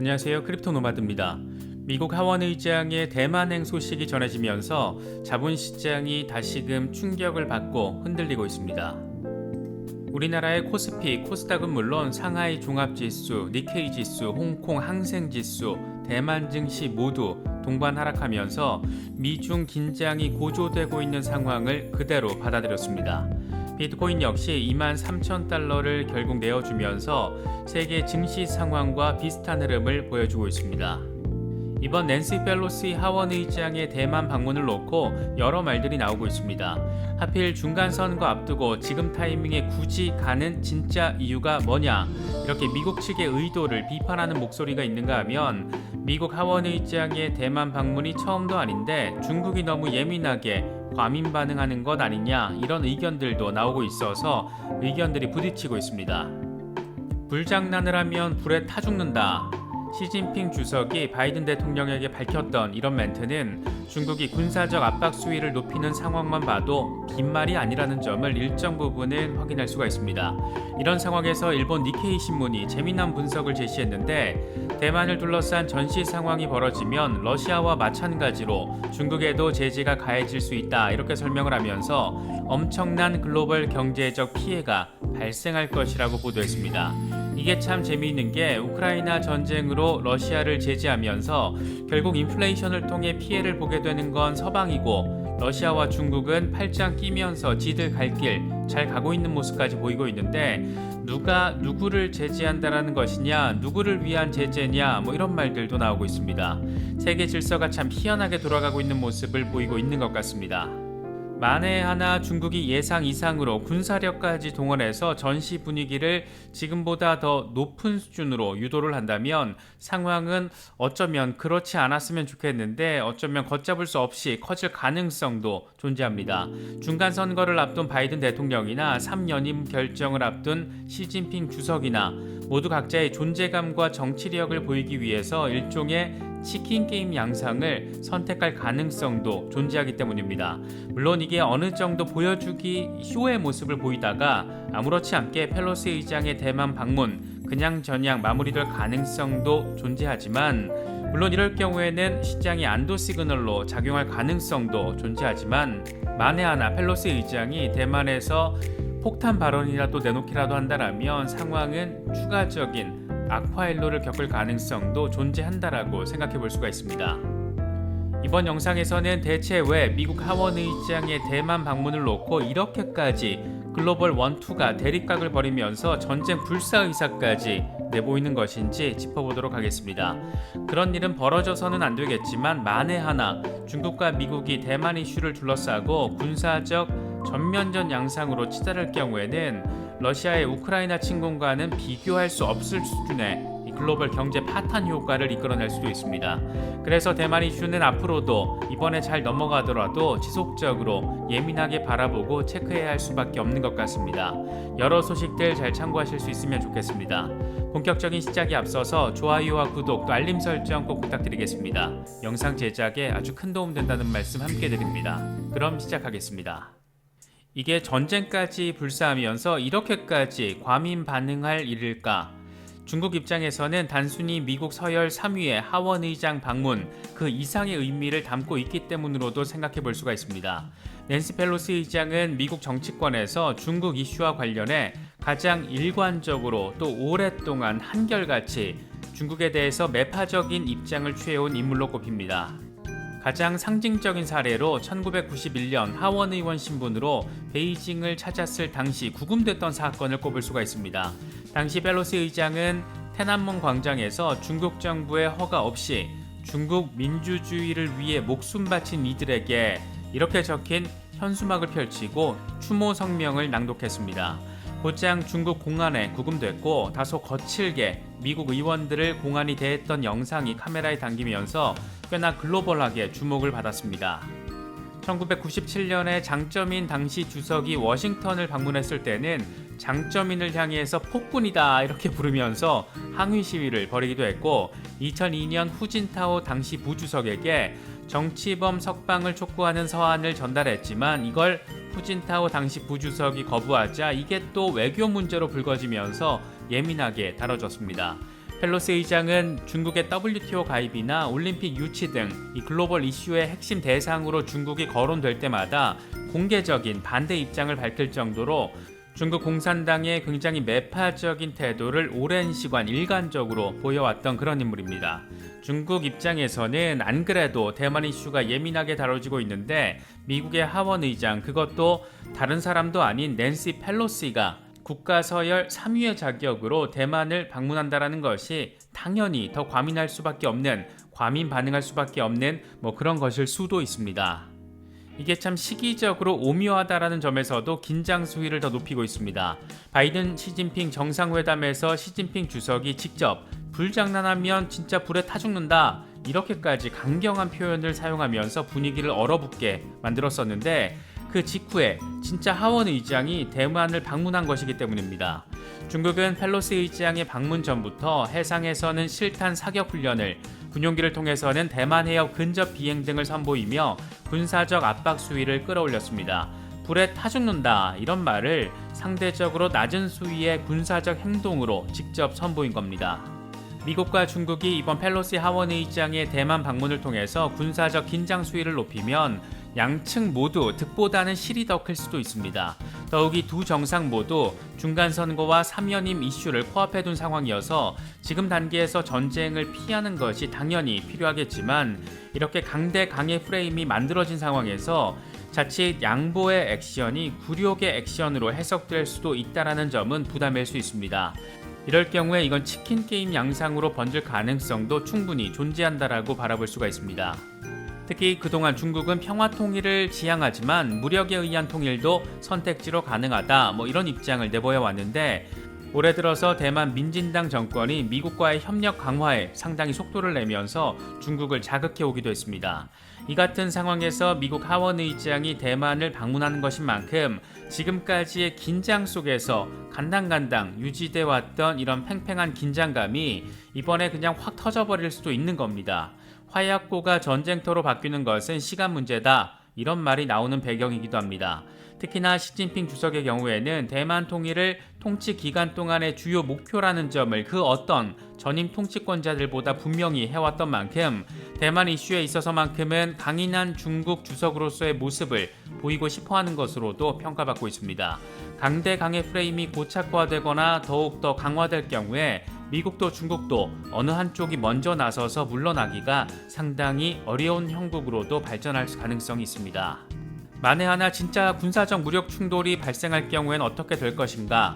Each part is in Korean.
안녕하세요. 크립토 노마드입니다. 미국 하원 의장의 대만행 소식이 전해지면서 자본시장이 다시금 충격을 받고 흔들리고 있습니다. 우리나라의 코스피, 코스닥은 물론 상하이 종합지수, 니케이 지수, 홍콩 항생지수, 대만 증시 모두 동반 하락하면서 미중 긴장이 고조되고 있는 상황을 그대로 받아들였습니다. 비트코인 역시 23,000달러를 결국 내어주면서 세계 증시 상황과 비슷한 흐름을 보여주고 있습니다. 이번 낸시 펠로시 하원 의장의 대만 방문을 놓고 여러 말들이 나오고 있습니다. 하필 중간선거 앞두고 지금 타이밍에 굳이 가는 진짜 이유가 뭐냐, 이렇게 미국 측의 의도를 비판하는 목소리가 있는가 하면 미국 하원 의장의 대만 방문이 처음도 아닌데 중국이 너무 예민하게 과민 반응하는 것 아니냐, 이런 의견들도 나오고 있어서 의견들이 부딪히고 있습니다. 불장난을 하면 불에 타 죽는다. 시진핑 주석이 바이든 대통령에게 밝혔던 이런 멘트는 중국이 군사적 압박 수위를 높이는 상황만 봐도 빈말이 아니라는 점을 일정 부분은 확인할 수가 있습니다. 이런 상황에서 일본 니케이 신문이 재미난 분석을 제시했는데, 대만을 둘러싼 전시 상황이 벌어지면 러시아와 마찬가지로 중국에도 제재가 가해질 수 있다, 이렇게 설명을 하면서 엄청난 글로벌 경제적 피해가 발생할 것이라고 보도했습니다. 이게 참 재미있는 게 우크라이나 전쟁으로 러시아를 제재하면서 결국 인플레이션을 통해 피해를 보게 되는 건 서방이고, 러시아와 중국은 팔짱 끼면서 지들 갈 길 잘 가고 있는 모습까지 보이고 있는데, 누가 누구를 제재한다라는 것이냐, 누구를 위한 제재냐, 이런 말들도 나오고 있습니다. 세계 질서가 참 희한하게 돌아가고 있는 모습을 보이고 있는 것 같습니다. 만에 하나 중국이 예상 이상으로 군사력까지 동원해서 전시 분위기를 지금보다 더 높은 수준으로 유도를 한다면 상황은 어쩌면 그렇지 않았으면 좋겠는데, 어쩌면 걷잡을 수 없이 커질 가능성도 존재합니다. 중간선거를 앞둔 바이든 대통령이나 3연임 결정을 앞둔 시진핑 주석이나 모두 각자의 존재감과 정치력을 보이기 위해서 일종의 치킨 게임 양상을 선택할 가능성도 존재하기 때문입니다. 물론 이게 어느 정도 보여주기 쇼의 모습을 보이다가 아무렇지 않게 펠로시 의장의 대만 방문 그냥저냥 마무리될 가능성도 존재하지만, 물론 이럴 경우에는 시장이 안도 시그널로 작용할 가능성도 존재하지만, 만에 하나 펠로시 의장이 대만에서 폭탄 발언이라도 내놓기라도 한다면 상황은 추가적인 악화일로를 겪을 가능성도 존재한다라고 생각해 볼 수가 있습니다. 이번 영상에서는 대체 왜 미국 하원 의장의 대만 방문을 놓고 이렇게까지 글로벌 원투가 대립각을 벌이면서 전쟁 불사 의사까지 내보이는 것인지 짚어보도록 하겠습니다. 그런 일은 벌어져서는 안 되겠지만, 만에 하나 중국과 미국이 대만 이슈를 둘러싸고 군사적 전면전 양상으로 치달을 경우에는 러시아의 우크라이나 침공과는 비교할 수 없을 수준의 글로벌 경제 파탄 효과를 이끌어낼 수도 있습니다. 그래서 대만 이슈는 앞으로도 이번에 잘 넘어가더라도 지속적으로 예민하게 바라보고 체크해야 할 수밖에 없는 것 같습니다. 여러 소식들 잘 참고하실 수 있으면 좋겠습니다. 본격적인 시작에 앞서서 좋아요와 구독 또 알림 설정 꼭 부탁드리겠습니다. 영상 제작에 아주 큰 도움 된다는 말씀 함께 드립니다. 그럼 시작하겠습니다. 이게 전쟁까지 불사하면서 이렇게까지 과민 반응할 일일까? 중국 입장에서는 단순히 미국 서열 3위의 하원 의장 방문 그 이상의 의미를 담고 있기 때문으로도 생각해 볼 수가 있습니다. 낸시 펠로시 의장은 미국 정치권에서 중국 이슈와 관련해 가장 일관적으로 또 오랫동안 한결같이 중국에 대해서 매파적인 입장을 취해온 인물로 꼽힙니다. 가장 상징적인 사례로 1991년 하원 의원 신분으로 베이징을 찾았을 당시 구금됐던 사건을 꼽을 수가 있습니다. 당시 펠로시 의장은天安문 광장에서 중국 정부의 허가 없이 중국 민주주의를 위해 목숨 바친 이들에게 이렇게 적힌 현수막을 펼치고 추모 성명을 낭독했습니다. 곧장 중국 공안에 구금됐고, 다소 거칠게 미국 의원들을 공안이 대했던 영상이 카메라에 담기면서 꽤나 글로벌하게 주목을 받았습니다. 1997년에 장쩌민 당시 주석이 워싱턴을 방문했을 때는 장쩌민을 향해서 폭군이다 이렇게 부르면서 항의 시위를 벌이기도 했고, 2002년 후진타오 당시 부주석에게 정치범 석방을 촉구하는 서한을 전달했지만 이걸 후진타오 당시 부주석이 거부하자 이게 또 외교 문제로 불거지면서 예민하게 다뤄졌습니다. 펠로시 의장은 중국의 WTO 가입이나 올림픽 유치 등 이 글로벌 이슈의 핵심 대상으로 중국이 거론될 때마다 공개적인 반대 입장을 밝힐 정도로 중국 공산당의 굉장히 매파적인 태도를 오랜 시간 일관적으로 보여왔던 그런 인물입니다. 중국 입장에서는 안 그래도 대만 이슈가 예민하게 다뤄지고 있는데 미국의 하원 의장, 그것도 다른 사람도 아닌 낸시 펠로시가 국가서열 3위의 자격으로 대만을 방문한다라는 것이 당연히 더 과민할 수밖에 없는, 과민 반응할 수밖에 없는 그런 것일 수도 있습니다. 이게 참 시기적으로 오묘하다라는 점에서도 긴장 수위를 더 높이고 있습니다. 바이든 시진핑 정상회담에서 시진핑 주석이 직접 불장난하면 진짜 불에 타 죽는다, 이렇게까지 강경한 표현을 사용하면서 분위기를 얼어붙게 만들었었는데 그 직후에 진짜 하원 의장이 대만을 방문한 것이기 때문입니다. 중국은 펠로시 의장의 방문 전부터 해상에서는 실탄 사격 훈련을, 군용기를 통해서는 대만 해역 근접 비행 등을 선보이며 군사적 압박 수위를 끌어올렸습니다. 불에 타 죽는다, 이런 말을 상대적으로 낮은 수위의 군사적 행동으로 직접 선보인 겁니다. 미국과 중국이 이번 펠로시 하원 의장의 대만 방문을 통해서 군사적 긴장 수위를 높이면 양측 모두 득보다는 실이 더 클 수도 있습니다. 더욱이 두 정상 모두 중간선거와 3연임 이슈를 코앞에 둔 상황이어서 지금 단계에서 전쟁을 피하는 것이 당연히 필요하겠지만 이렇게 강대 강의 프레임이 만들어진 상황에서 자칫 양보의 액션이 굴욕의 액션으로 해석될 수도 있다는 점은 부담일 수 있습니다. 이럴 경우에 이건 치킨 게임 양상으로 번질 가능성도 충분히 존재한다라고 바라볼 수가 있습니다. 특히 그동안 중국은 평화 통일을 지향하지만 무력에 의한 통일도 선택지로 가능하다, 이런 입장을 내보여 왔는데 올해 들어서 대만 민진당 정권이 미국과의 협력 강화에 상당히 속도를 내면서 중국을 자극해 오기도 했습니다. 이 같은 상황에서 미국 하원 의장이 대만을 방문하는 것인 만큼 지금까지의 긴장 속에서 간당간당 유지돼 왔던 이런 팽팽한 긴장감이 이번에 그냥 확 터져버릴 수도 있는 겁니다. 화약고가 전쟁터로 바뀌는 것은 시간 문제다, 이런 말이 나오는 배경이기도 합니다. 특히나 시진핑 주석의 경우에는 대만 통일을 통치 기간 동안의 주요 목표라는 점을 그 어떤 전임 통치권자들보다 분명히 해왔던 만큼 대만 이슈에 있어서만큼은 강인한 중국 주석으로서의 모습을 보이고 싶어하는 것으로도 평가받고 있습니다. 강대강의 프레임이 고착화되거나 더욱더 강화될 경우에 미국도 중국도 어느 한쪽이 먼저 나서서 물러나기가 상당히 어려운 형국으로도 발전할 가능성이 있습니다. 만에 하나 진짜 군사적 무력 충돌이 발생할 경우엔 어떻게 될 것인가,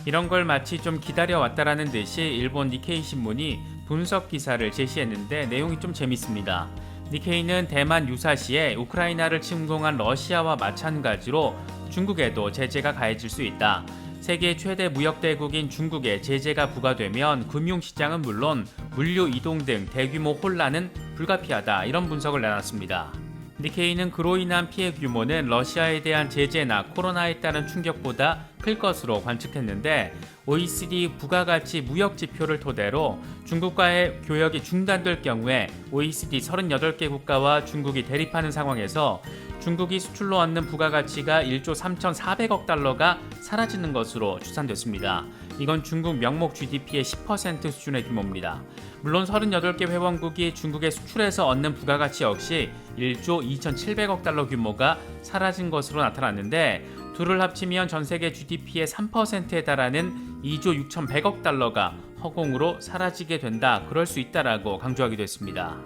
이런 걸 마치 좀 기다려왔다라는 듯이 일본 니케이 신문이 분석 기사를 제시했는데 내용이 좀 재밌습니다. 니케이는 대만 유사시에 우크라이나를 침공한 러시아와 마찬가지로 중국에도 제재가 가해질 수 있다. 세계 최대 무역대국인 중국에 제재가 부과되면 금융시장은 물론 물류 이동 등 대규모 혼란은 불가피하다, 이런 분석을 내놨습니다. 니케이는 그로 인한 피해 규모는 러시아에 대한 제재나 코로나에 따른 충격보다 클 것으로 관측했는데 OECD 부가가치 무역 지표를 토대로 중국과의 교역이 중단될 경우에 OECD 38개 국가와 중국이 대립하는 상황에서 중국이 수출로 얻는 부가가치가 1조 3,400억 달러가 사라지는 것으로 추산됐습니다. 이건 중국 명목 GDP의 10% 수준의 규모입니다. 물론 38개 회원국이 중국의 수출에서 얻는 부가가치 역시 1조 2,700억 달러 규모가 사라진 것으로 나타났는데 둘을 합치면 전 세계 GDP의 3%에 달하는 2조 6,100억 달러가 허공으로 사라지게 된다, 그럴 수 있다라고 강조하기도 했습니다.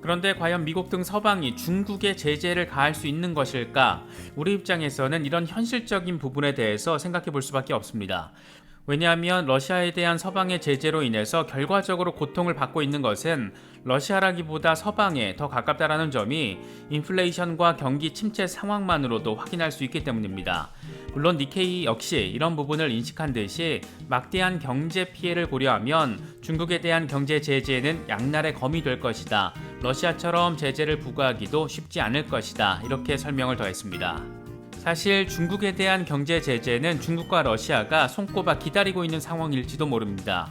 그런데 과연 미국 등 서방이 중국에 제재를 가할 수 있는 것일까? 우리 입장에서는 이런 현실적인 부분에 대해서 생각해 볼 수밖에 없습니다. 왜냐하면 러시아에 대한 서방의 제재로 인해서 결과적으로 고통을 받고 있는 것은 러시아라기보다 서방에 더 가깝다라는 점이 인플레이션과 경기 침체 상황만으로도 확인할 수 있기 때문입니다. 물론 니케이 역시 이런 부분을 인식한 듯이 막대한 경제 피해를 고려하면 중국에 대한 경제 제재는 양날의 검이 될 것이다. 러시아처럼 제재를 부과하기도 쉽지 않을 것이다, 이렇게 설명을 더했습니다. 사실 중국에 대한 경제 제재는 중국과 러시아가 손꼽아 기다리고 있는 상황일지도 모릅니다.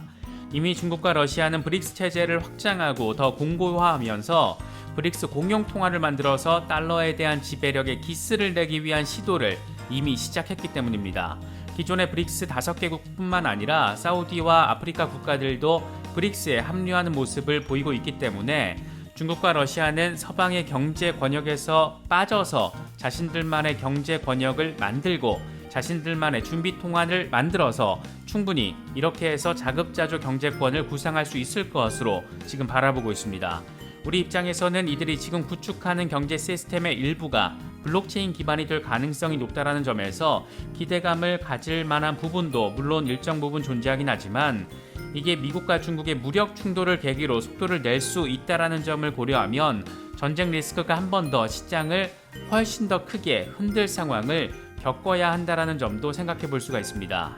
이미 중국과 러시아는 브릭스 체제를 확장하고 더 공고화하면서 브릭스 공용 통화를 만들어서 달러에 대한 지배력에 기스를 내기 위한 시도를 이미 시작했기 때문입니다. 기존의 브릭스 5개국뿐만 아니라 사우디와 아프리카 국가들도 브릭스에 합류하는 모습을 보이고 있기 때문에 중국과 러시아는 서방의 경제 권역에서 빠져서 자신들만의 경제 권역을 만들고 자신들만의 준비 통안을 만들어서 충분히 이렇게 해서 자급자족 경제권을 구상할 수 있을 것으로 지금 바라보고 있습니다. 우리 입장에서는 이들이 지금 구축하는 경제 시스템의 일부가 블록체인 기반이 될 가능성이 높다는 점에서 기대감을 가질 만한 부분도 물론 일정 부분 존재하긴 하지만 이게 미국과 중국의 무력 충돌을 계기로 속도를 낼 수 있다는 점을 고려하면 전쟁 리스크가 한 번 더 시장을 훨씬 더 크게 흔들 상황을 겪어야 한다는 점도 생각해 볼 수가 있습니다.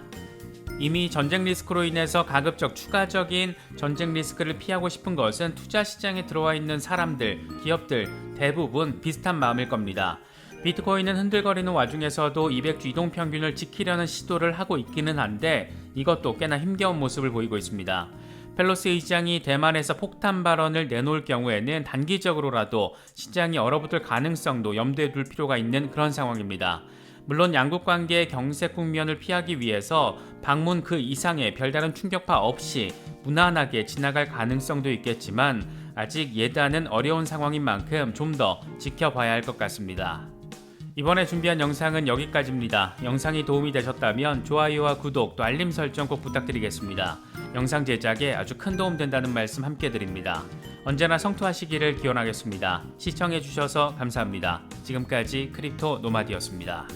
이미 전쟁 리스크로 인해서 가급적 추가적인 전쟁 리스크를 피하고 싶은 것은 투자 시장에 들어와 있는 사람들, 기업들 대부분 비슷한 마음일 겁니다. 비트코인은 흔들거리는 와중에서도 200주 이동평균을 지키려는 시도를 하고 있기는 한데 이것도 꽤나 힘겨운 모습을 보이고 있습니다. 펠로시 의장이 대만에서 폭탄 발언을 내놓을 경우에는 단기적으로라도 시장이 얼어붙을 가능성도 염두에 둘 필요가 있는 그런 상황입니다. 물론 양국 관계의 경색 국면을 피하기 위해서 방문 그 이상의 별다른 충격파 없이 무난하게 지나갈 가능성도 있겠지만 아직 예단은 어려운 상황인 만큼 좀 더 지켜봐야 할 것 같습니다. 이번에 준비한 영상은 여기까지입니다. 영상이 도움이 되셨다면 좋아요와 구독 또 알림 설정 꼭 부탁드리겠습니다. 영상 제작에 아주 큰 도움 된다는 말씀 함께 드립니다. 언제나 성투하시기를 기원하겠습니다. 시청해주셔서 감사합니다. 지금까지 크립토 노마디였습니다.